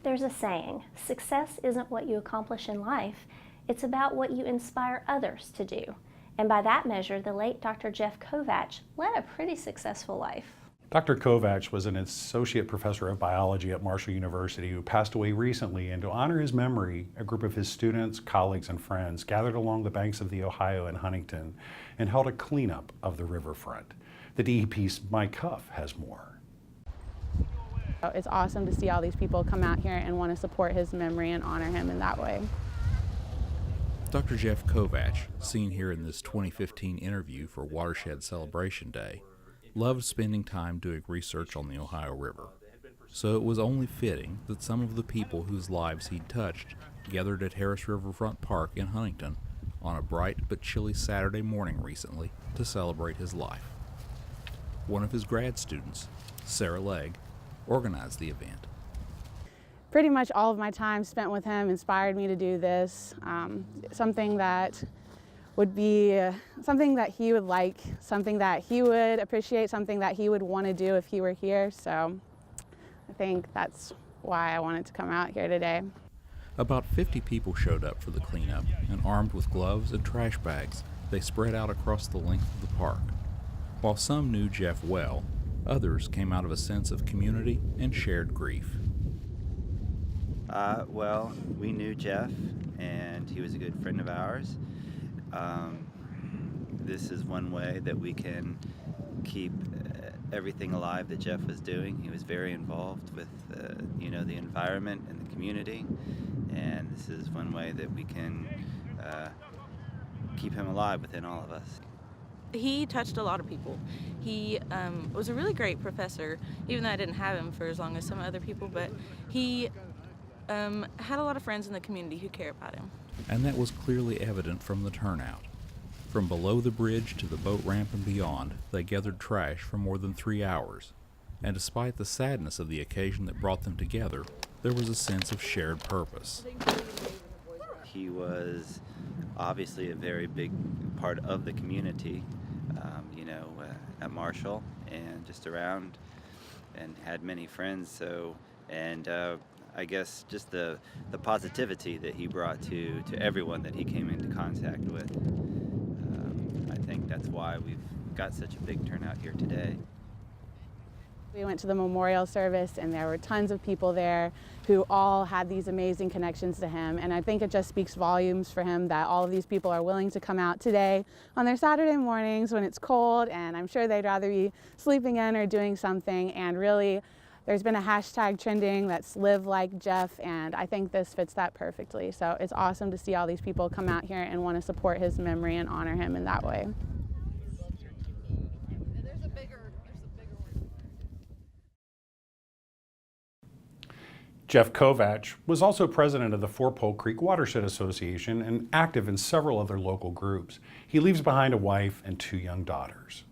There's a saying, success isn't what you accomplish in life, it's about what you inspire others to do. And by that measure, the late Dr. Jeff Kovatch led a pretty successful life. Dr. Kovatch was an associate professor of biology at Marshall University who passed away recently, and to honor his memory, a group of his students, colleagues, and friends gathered along the banks of the Ohio in Huntington and held a cleanup of the riverfront. The DEP's Mike Huff has more. It's awesome to see all these people come out here and want to support his memory and honor him in that way. Dr. Jeff Kovatch, seen here in this 2015 interview for Watershed Celebration Day, loved spending time doing research on the Ohio River. So it was only fitting that some of the people whose lives he'd touched gathered at Harris Riverfront Park in Huntington on a bright but chilly Saturday morning recently to celebrate his life. One of his grad students, Sarah Legg, organized the event. Pretty much all of my time spent with him inspired me to do this, something that would be something that he would like, something that he would appreciate, something that he would want to do if he were here. So I think that's why I wanted to come out here today. About 50 people showed up for the cleanup, and armed with gloves and trash bags, they spread out across the length of the park. While some knew Jeff well, others came out of a sense of community and shared grief. Well, we knew Jeff, and he was a good friend of ours. This is one way that we can keep everything alive that Jeff was doing. He was very involved with, the environment and the community, and this is one way that we can keep him alive within all of us. He touched a lot of people. He was a really great professor, even though I didn't have him for as long as some other people, but he had a lot of friends in the community who care about him. And that was clearly evident from the turnout. From below the bridge to the boat ramp and beyond, they gathered trash for more than 3 hours. And despite the sadness of the occasion that brought them together, there was a sense of shared purpose. He was obviously a very big part of the community, at Marshall and just around, and had many friends. I guess just the positivity that he brought to everyone that he came into contact with. I think that's why we've got such a big turnout here today. We went to the memorial service, and there were tons of people there who all had these amazing connections to him, and I think it just speaks volumes for him that all of these people are willing to come out today on their Saturday mornings when it's cold, and I'm sure they'd rather be sleeping in or doing something. And really, there's been a hashtag trending that's Live Like Jeff, and I think this fits that perfectly. So it's awesome to see all these people come out here and want to support his memory and honor him in that way. Jeff Kovatch was also president of the Fort Polk Creek Watershed Association and active in several other local groups. He leaves behind a wife and 2 young daughters.